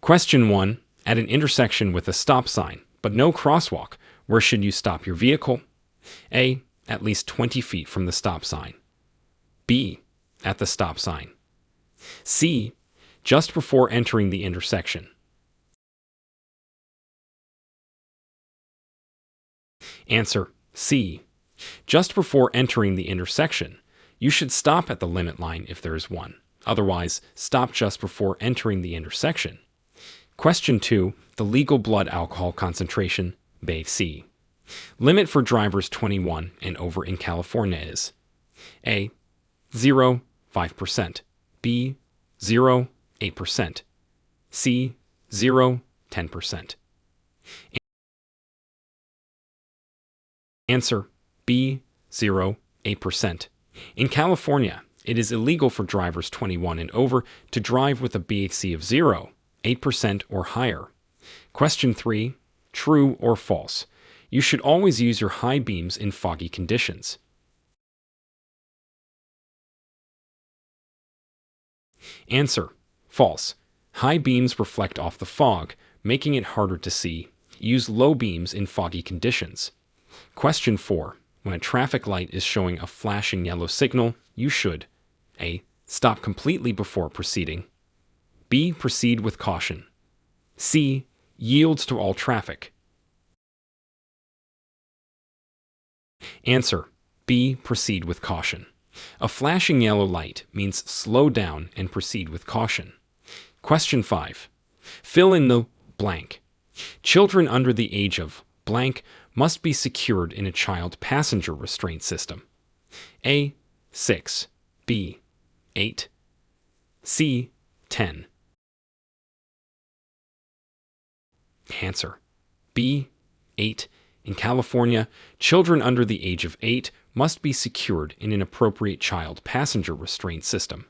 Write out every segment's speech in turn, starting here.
Question 1. At an intersection with a stop sign, but no crosswalk, where should you stop your vehicle? A. At least 20 feet from the stop sign. B. At the stop sign. C. Just before entering the intersection. Answer C. Just before entering the intersection. You should stop at the limit line if there is one. Otherwise, stop just before entering the intersection. Question 2. The legal blood alcohol concentration, B. C. Limit for drivers 21 and over in California is A. 0, 5%, B. 0, 8%, C. 0, 10%. Answer B. 0, 8%. In California, it is illegal for drivers 21 and over to drive with a BAC of 0, 8% or higher. Question 3. True or false? You should always use your high beams in foggy conditions. Answer. False. High beams reflect off the fog, making it harder to see. Use low beams in foggy conditions. Question 4. When a traffic light is showing a flashing yellow signal, you should A. Stop completely before proceeding. B. Proceed with caution. C. Yields to all traffic. Answer. B. Proceed with caution. A flashing yellow light means slow down and proceed with caution. Question 5. Fill in the blank. Children under the age of blank must be secured in a child passenger restraint system. A. 6. B. 8. C. 10. Answer. B. 8. In California, children under the age of 8 must be secured in an appropriate child passenger restraint system.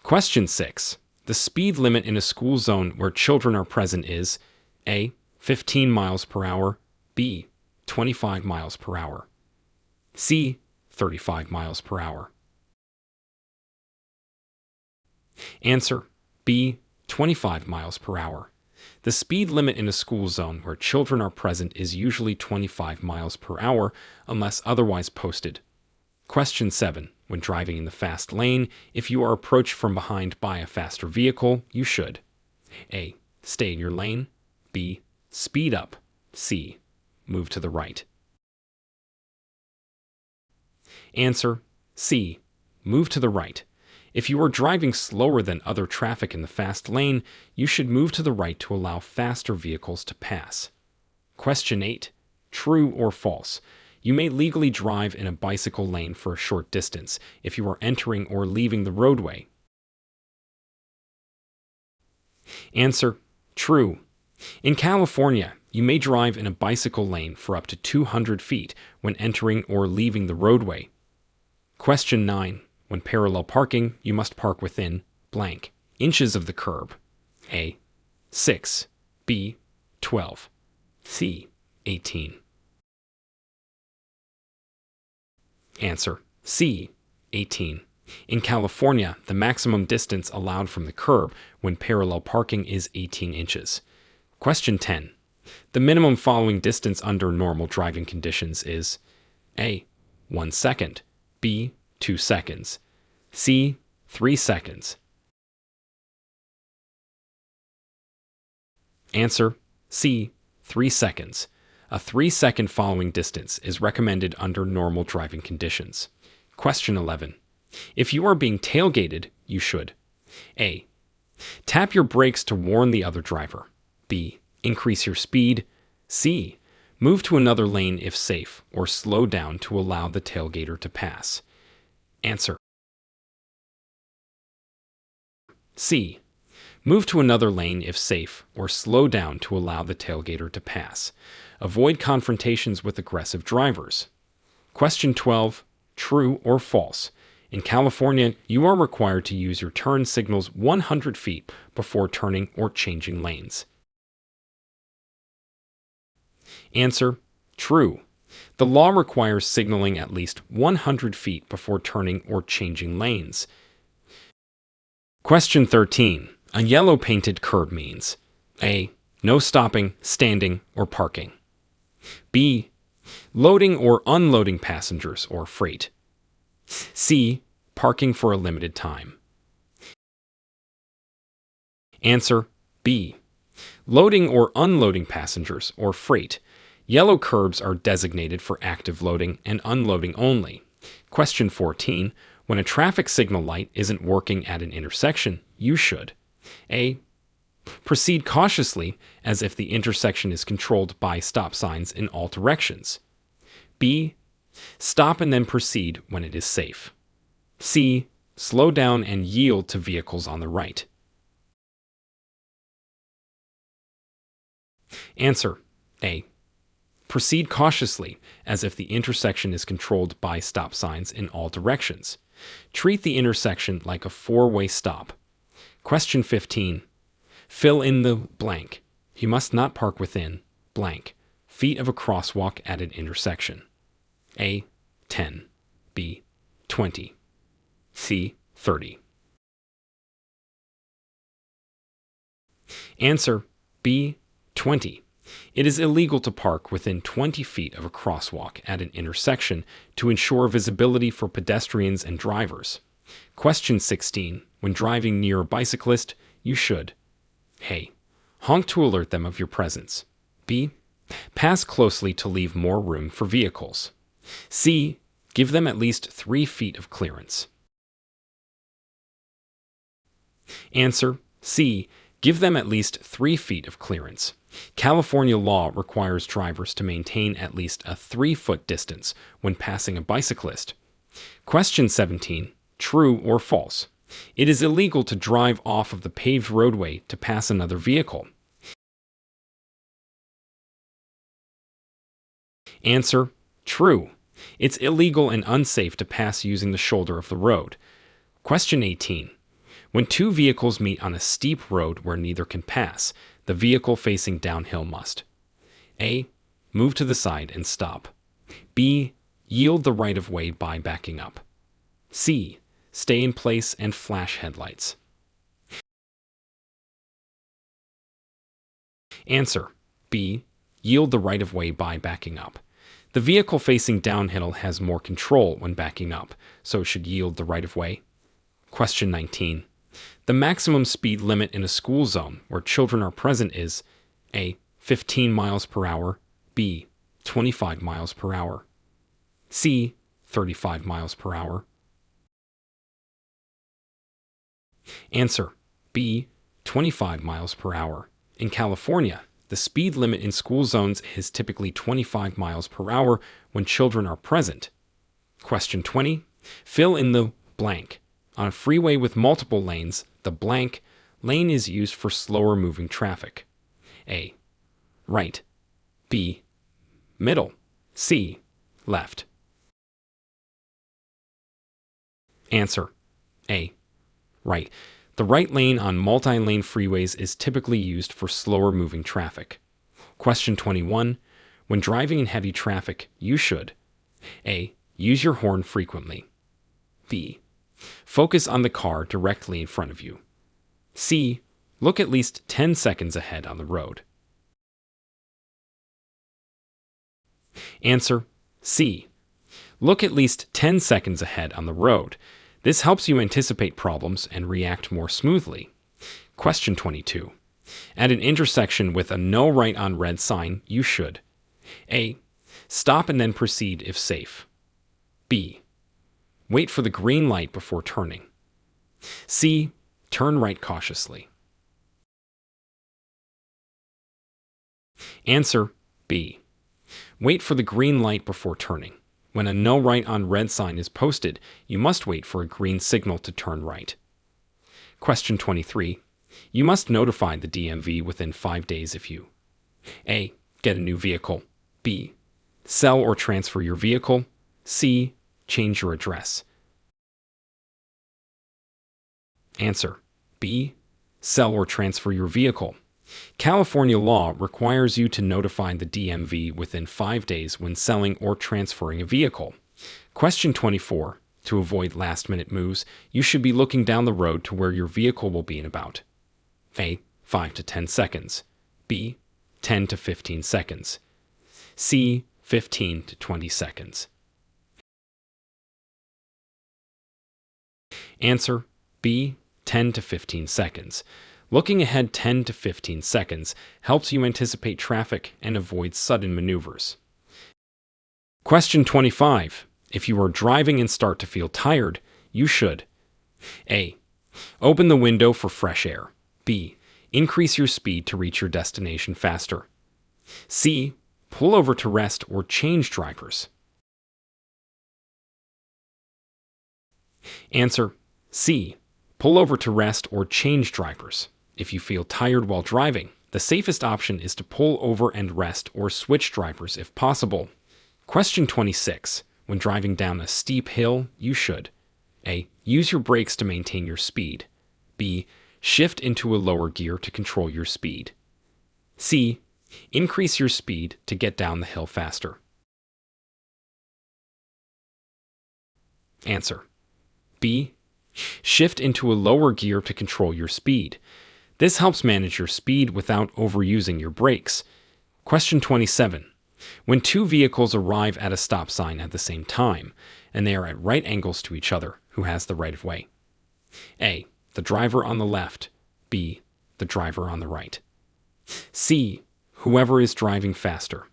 Question 6. The speed limit in a school zone where children are present is A. 15 miles per hour, B. 25 miles per hour, C. 35 miles per hour. Answer. B. 25 miles per hour. The speed limit in a school zone where children are present is usually 25 miles per hour unless otherwise posted. Question 7. When driving in the fast lane, if you are approached from behind by a faster vehicle, you should A. Stay in your lane, B. Speed up, C. Move to the right. Answer. C. Move to the right. If you are driving slower than other traffic in the fast lane, you should move to the right to allow faster vehicles to pass. Question 8. True or false? You may legally drive in a bicycle lane for a short distance if you are entering or leaving the roadway. Answer. True. In California, you may drive in a bicycle lane for up to 200 feet when entering or leaving the roadway. Question 9. When parallel parking, you must park within blank inches of the curb. A. 6. B. 12. C. 18. Answer. C. 18. In California, the maximum distance allowed from the curb when parallel parking is 18 inches. Question 10. The minimum following distance under normal driving conditions is A. 1 second, B. 2 seconds, C. 3 seconds. Answer. C. 3 seconds. A 3-second following distance is recommended under normal driving conditions. Question 11. If you are being tailgated, you should A. Tap your brakes to warn the other driver. B. Increase your speed. C. Move to another lane if safe, or slow down to allow the tailgater to pass. Answer. C. Move to another lane if safe, or slow down to allow the tailgater to pass. Avoid confrontations with aggressive drivers. Question 12. True or false? In California, you are required to use your turn signals 100 feet before turning or changing lanes. Answer. True. The law requires signaling at least 100 feet before turning or changing lanes. Question 13. A yellow painted curb means A. No stopping, standing, or parking. B. Loading or unloading passengers or freight. C. Parking for a limited time. Answer B. Loading or unloading passengers or freight. Yellow curbs are designated for active loading and unloading only. Question 14. When a traffic signal light isn't working at an intersection, you should A. Proceed cautiously as if the intersection is controlled by stop signs in all directions. B. Stop and then proceed when it is safe. C. Slow down and yield to vehicles on the right. Answer A. Proceed cautiously as if the intersection is controlled by stop signs in all directions. Treat the intersection like a four-way stop. Question 15. Fill in the blank. You must not park within blank feet of a crosswalk at an intersection. A. 10. B. 20. C. 30. Answer B. 20. It is illegal to park within 20 feet of a crosswalk at an intersection to ensure visibility for pedestrians and drivers. Question 16. When driving near a bicyclist, you should A. Honk to alert them of your presence. B. Pass closely to leave more room for vehicles. C. Give them at least 3 feet of clearance. Answer C. Give them at least 3 feet of clearance. California law requires drivers to maintain at least a 3-foot distance when passing a bicyclist. Question 17. True or false? It is illegal to drive off of the paved roadway to pass another vehicle. Answer: true. It's illegal and unsafe to pass using the shoulder of the road. Question 18. When two vehicles meet on a steep road where neither can pass, the vehicle facing downhill must A. Move to the side and stop. B. Yield the right-of-way by backing up. C. Stay in place and flash headlights. Answer: B. Yield the right-of-way by backing up. The vehicle facing downhill has more control when backing up, so it should yield the right-of-way. Question 19. The maximum speed limit in a school zone where children are present is A. 15 miles per hour, B. 25 miles per hour, C. 35 miles per hour. Answer: B. 25 miles per hour. In California, the speed limit in school zones is typically 25 miles per hour when children are present. Question 20. Fill in the blank. On a freeway with multiple lanes, the blank lane is used for slower moving traffic. A. Right. B. Middle. C. Left. Answer: A. Right. The right lane on multi-lane freeways is typically used for slower moving traffic. Question 21. When driving in heavy traffic, you should A. Use your horn frequently. B. Focus on the car directly in front of you. C. Look at least 10 seconds ahead on the road. Answer: C. Look at least 10 seconds ahead on the road. This helps you anticipate problems and react more smoothly. Question 22. At an intersection with a no right on red sign, you should A. Stop and then proceed if safe. B. Wait for the green light before turning. C. Turn right cautiously. Answer: B. Wait for the green light before turning. When a no right on red sign is posted, you must wait for a green signal to turn right. Question 23. You must notify the DMV within 5 days if you A. Get a new vehicle. B. Sell or transfer your vehicle. C. Change your address. Answer: B. Sell or transfer your vehicle. California law requires you to notify the DMV within 5 days when selling or transferring a vehicle. Question 24. To avoid last-minute moves, you should be looking down the road to where your vehicle will be in about A. 5 to 10 seconds. B. 10 to 15 seconds. C. 15 to 20 seconds. Answer B. 10 to 15 seconds. Looking ahead 10 to 15 seconds helps you anticipate traffic and avoid sudden maneuvers. Question 25. If you are driving and start to feel tired, you should A. Open the window for fresh air. B. Increase your speed to reach your destination faster. C. Pull over to rest or change drivers. Answer C. Pull over to rest or change drivers. If you feel tired while driving, the safest option is to pull over and rest or switch drivers if possible. Question 26. When driving down a steep hill, you should A. Use your brakes to maintain your speed. B. Shift into a lower gear to control your speed. C. Increase your speed to get down the hill faster. Answer B. Shift into a lower gear to control your speed. This helps manage your speed without overusing your brakes. Question 27. When two vehicles arrive at a stop sign at the same time, and they are at right angles to each other, who has the right of way? A. The driver on the left. B. The driver on the right. C. Whoever is driving faster.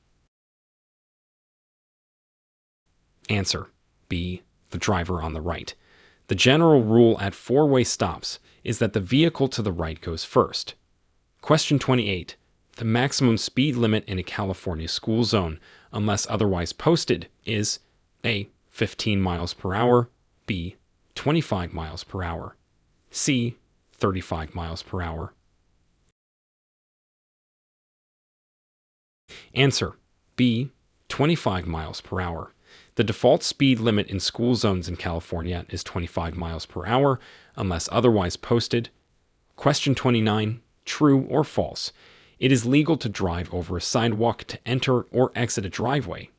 Answer B. The driver on the right. The general rule at four-way stops is that the vehicle to the right goes first. Question 28. The maximum speed limit in a California school zone, unless otherwise posted, is A. 15 miles per hour, B. 25 miles per hour, C. 35 miles per hour. Answer B. 25 miles per hour. The default speed limit in school zones in California is 25 miles per hour, unless otherwise posted. Question 29. True or false? It is legal to drive over a sidewalk to enter or exit a driveway.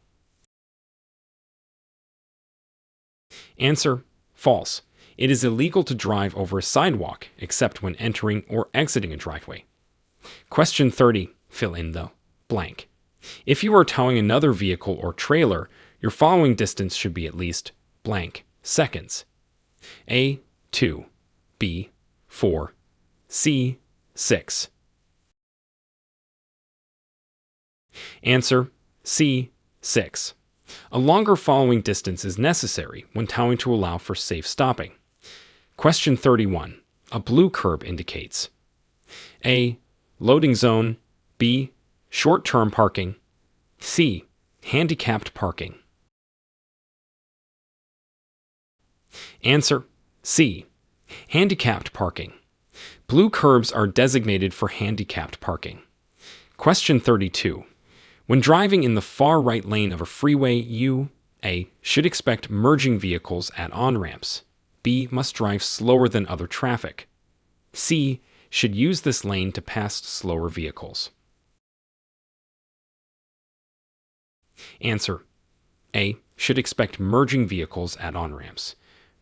Answer: false. It is illegal to drive over a sidewalk except when entering or exiting a driveway. Question 30. Fill in the blank. If you are towing another vehicle or trailer, your following distance should be at least blank seconds. A. 2. B. 4. C. 6. Answer: C. 6. A longer following distance is necessary when towing to allow for safe stopping. Question 31. A blue curb indicates A. Loading zone. B. Short-term parking. C. Handicapped parking. Answer: C. Handicapped parking. Blue curbs are designated for handicapped parking. Question 32. When driving in the far right lane of a freeway, you A. should expect merging vehicles at on-ramps. B. must drive slower than other traffic. C. should use this lane to pass slower vehicles. Answer: A. should expect merging vehicles at on-ramps.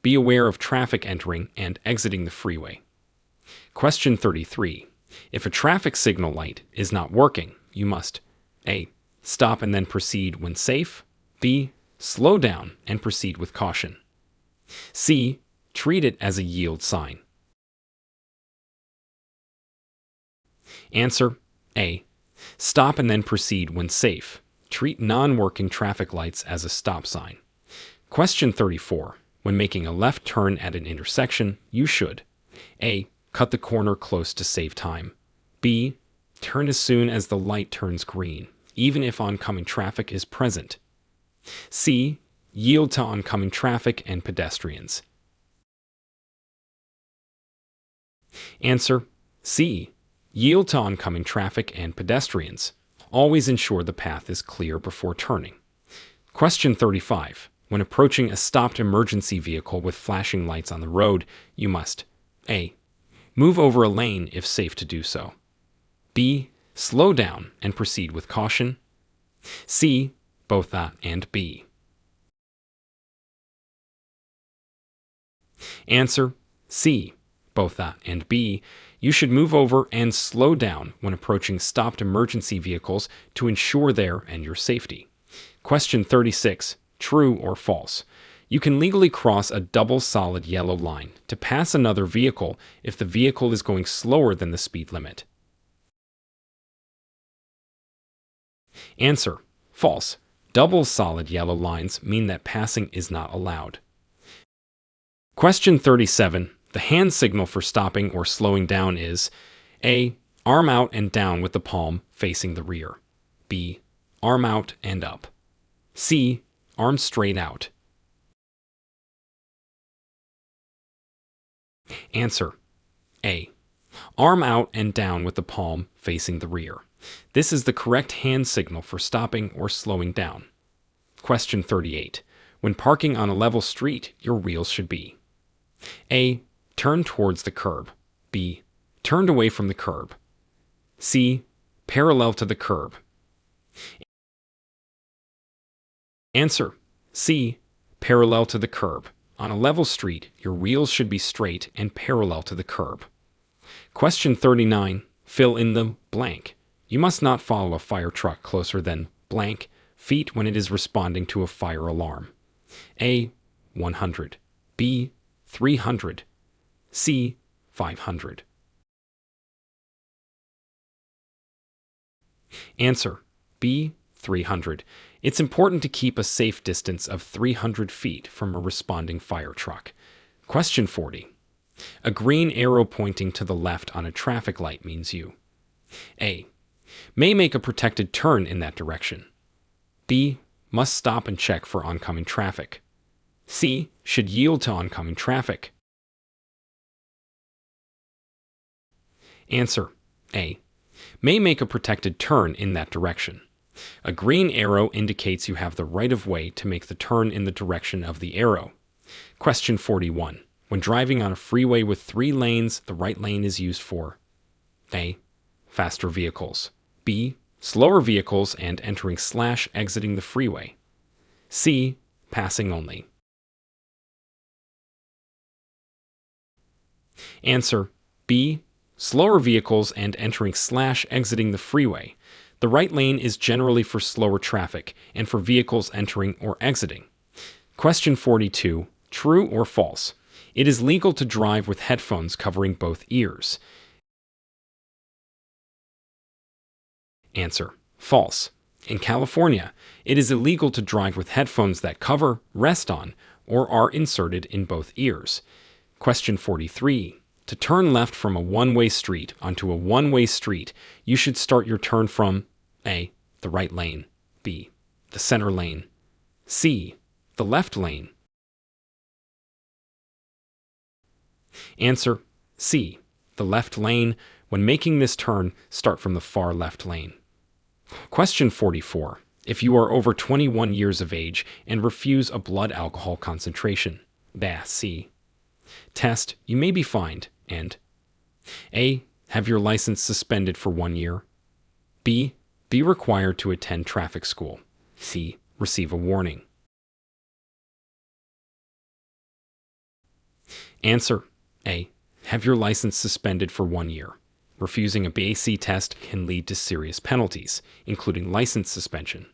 Be aware of traffic entering and exiting the freeway. Question 33. If a traffic signal light is not working, you must A. stop and then proceed when safe. B. slow down and proceed with caution. C. treat it as a yield sign. Answer: A. stop and then proceed when safe. Treat non-working traffic lights as a stop sign. Question 34. When making a left turn at an intersection, you should A. cut the corner close to save time. B. turn as soon as the light turns green, even if oncoming traffic is present. C. yield to oncoming traffic and pedestrians. Answer: C. yield to oncoming traffic and pedestrians. Always ensure the path is clear before turning. Question 35. When approaching a stopped emergency vehicle with flashing lights on the road, you must A. move over a lane if safe to do so. B. slow down and proceed with caution. C. both A and B. Answer: C. both that and B, you should move over and slow down when approaching stopped emergency vehicles to ensure their and your safety. Question 36. True or false? You can legally cross a double solid yellow line to pass another vehicle if the vehicle is going slower than the speed limit. Answer: false. Double solid yellow lines mean that passing is not allowed. Question 37. The hand signal for stopping or slowing down is A. Arm out and down with the palm facing the rear. B. Arm out and up. C. Arm straight out. Answer: A. Arm out and down with the palm facing the rear. This is the correct hand signal for stopping or slowing down. Question 38. When parking on a level street, your wheels should be A. Turned towards the curb. B. Turned away from the curb. C. Parallel to the curb. Answer: C. Parallel to the curb. On a level street, your wheels should be straight and parallel to the curb. Question 39. Fill in the blank. You must not follow a fire truck closer than blank feet when it is responding to a fire alarm. A. 100. B. 300. C. 500. Answer: B. 300. It's important to keep a safe distance of 300 feet from a responding fire truck. Question 40. A green arrow pointing to the left on a traffic light means you A. May make a protected turn in that direction. B. Must stop and check for oncoming traffic. C. Should yield to oncoming traffic. Answer: A. May make a protected turn in that direction. A green arrow indicates you have the right of way to make the turn in the direction of the arrow. Question 41. When driving on a freeway with 3 lanes, the right lane is used for A. Faster vehicles. B. Slower vehicles and entering/exiting the freeway. C. Passing only. Answer: B. Slower vehicles and entering/exiting the freeway. The right lane is generally for slower traffic and for vehicles entering or exiting. Question 42. True or false? It is legal to drive with headphones covering both ears. Answer: false. In California, it is illegal to drive with headphones that cover, rest on, or are inserted in both ears. Question 43. To turn left from a one-way street onto a one-way street, you should start your turn from A. The right lane. B. The center lane. C. The left lane. Answer: C. The left lane. When making this turn, start from the far left lane. Question 44. If you are over 21 years of age and refuse a blood alcohol concentration, C. test, you may be fined and A. Have your license suspended for 1 year. B. Be required to attend traffic school. C. Receive a warning. Answer: A. Have your license suspended for 1 year. Refusing a BAC test can lead to serious penalties, including license suspension.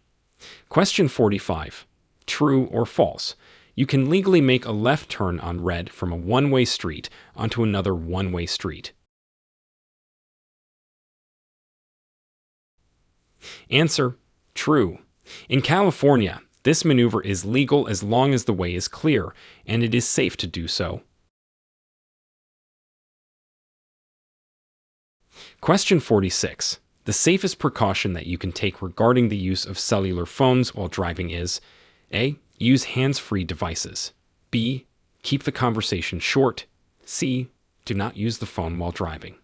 Question 45. True or false? You can legally make a left turn on red from a one-way street onto another one-way street. Answer: true. In California, this maneuver is legal as long as the way is clear and it is safe to do so. Question 46. The safest precaution that you can take regarding the use of cellular phones while driving is A. Use hands-free devices. B. Keep the conversation short. C. Do not use the phone while driving.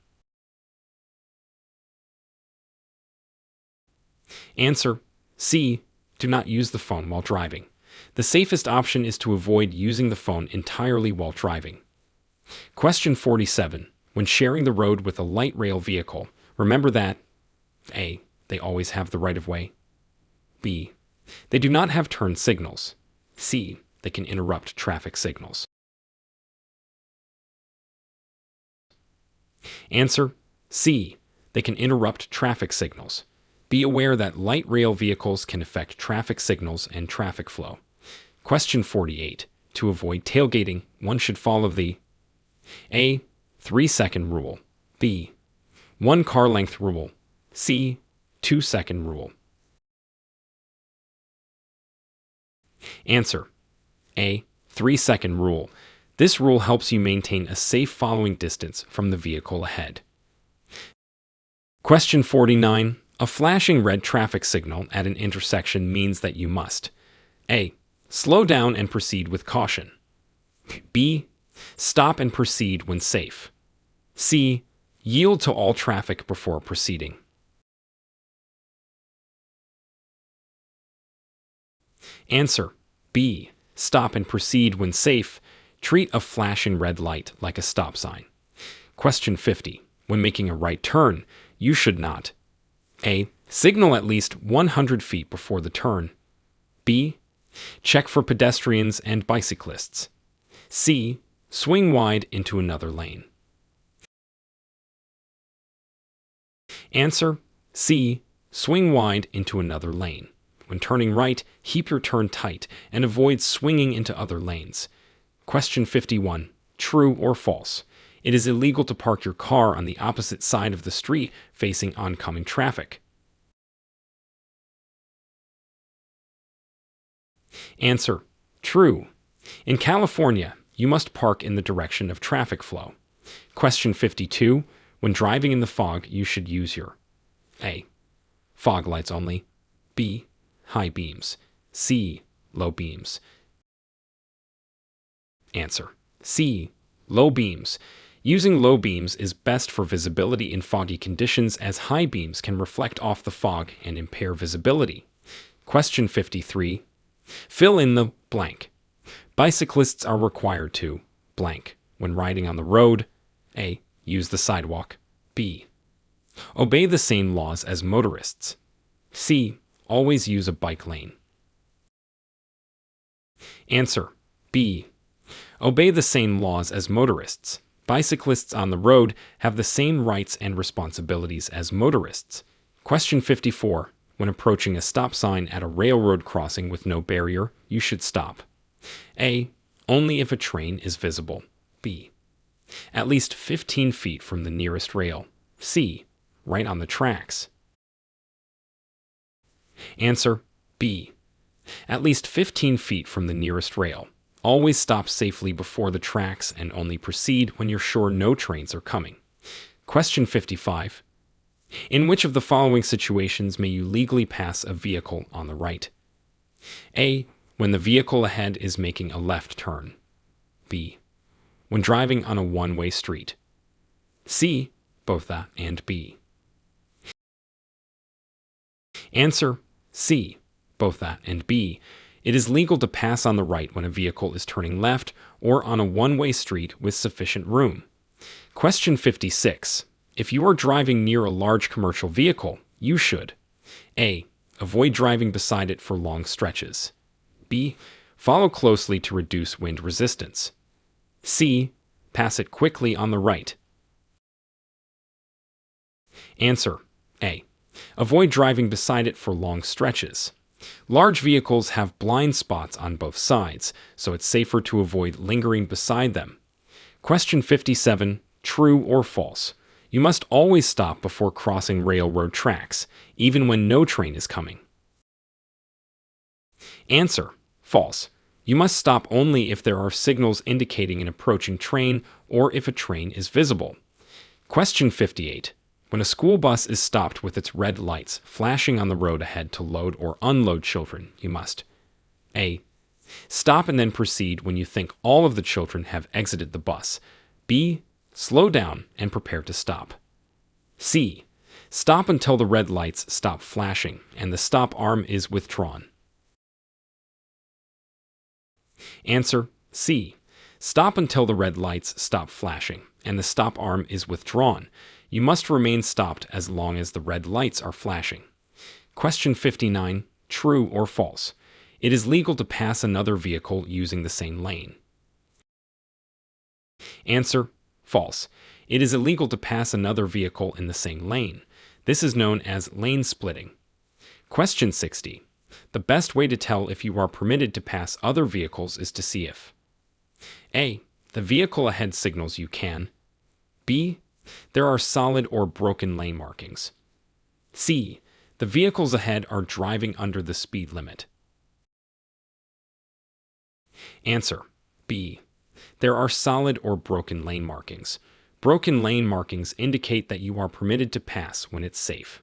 Answer: C. Do not use the phone while driving. The safest option is to avoid using the phone entirely while driving. Question 47. When sharing the road with a light rail vehicle, remember that A. They always have the right of way. B. They do not have turn signals. C. They can interrupt traffic signals. Answer C. They can interrupt traffic signals. Be aware that light rail vehicles can affect traffic signals and traffic flow. Question 48. To avoid tailgating, one should follow the A. 3-second rule. B. 1 car length rule. C. 2-second rule. Answer A. 3-second rule. This rule helps you maintain a safe following distance from the vehicle ahead. Question 49. A flashing red traffic signal at an intersection means that you must A. Slow down and proceed with caution. B. Stop and proceed when safe. C. Yield to all traffic before proceeding. Answer B. Stop and proceed when safe. Treat a flashing red light like a stop sign. Question 50. When making a right turn, you should not A. Signal at least 100 feet before the turn. B. Check for pedestrians and bicyclists. C. Swing wide into another lane. Answer C. Swing wide into another lane. When turning right, keep your turn tight and avoid swinging into other lanes. Question 51. True or false? It is illegal to park your car on the opposite side of the street facing oncoming traffic. Answer. True. In California, you must park in the direction of traffic flow. Question 52. When driving in the fog, you should use your A. Fog lights only. B. High beams. C. Low beams. Answer. C. Low beams. Using low beams is best for visibility in foggy conditions as high beams can reflect off the fog and impair visibility. Question 53. Fill in the blank. Bicyclists are required to blank when riding on the road. A. Use the sidewalk. B. Obey the same laws as motorists. C. Always use a bike lane. Answer. B. Obey the same laws as motorists. Bicyclists on the road have the same rights and responsibilities as motorists. Question 54. When approaching a stop sign at a railroad crossing with no barrier, you should stop. A. Only if a train is visible. B. At least 15 feet from the nearest rail. C. Right on the tracks. Answer. B. At least 15 feet from the nearest rail. Always stop safely before the tracks and only proceed when you're sure no trains are coming. Question 55. In which of the following situations may you legally pass a vehicle on the right? A. When the vehicle ahead is making a left turn. B. When driving on a one-way street. C. Both that and B. Answer. C. Both that and B. It is legal to pass on the right when a vehicle is turning left or on a one-way street with sufficient room. Question 56. If you are driving near a large commercial vehicle, you should A. Avoid driving beside it for long stretches. B. Follow closely to reduce wind resistance. C. Pass it quickly on the right. Answer. A. Avoid driving beside it for long stretches. Large vehicles have blind spots on both sides, so it's safer to avoid lingering beside them. Question 57. True or false? You must always stop before crossing railroad tracks, even when no train is coming. Answer. False. You must stop only if there are signals indicating an approaching train or if a train is visible. Question 58. When a school bus is stopped with its red lights flashing on the road ahead to load or unload children, you must A. Stop and then proceed when you think all of the children have exited the bus. B. Slow down and prepare to stop. C. Stop until the red lights stop flashing and the stop arm is withdrawn. Answer. C. Stop until the red lights stop flashing and the stop arm is withdrawn. You must remain stopped as long as the red lights are flashing. Question 59. True or false? It is legal to pass another vehicle using the same lane. Answer. False. It is illegal to pass another vehicle in the same lane. This is known as lane splitting. Question 60. The best way to tell if you are permitted to pass other vehicles is to see if A. The vehicle ahead signals you can. B. There are solid or broken lane markings. C. The vehicles ahead are driving under the speed limit. Answer: B. There are solid or broken lane markings. Broken lane markings indicate that you are permitted to pass when it's safe.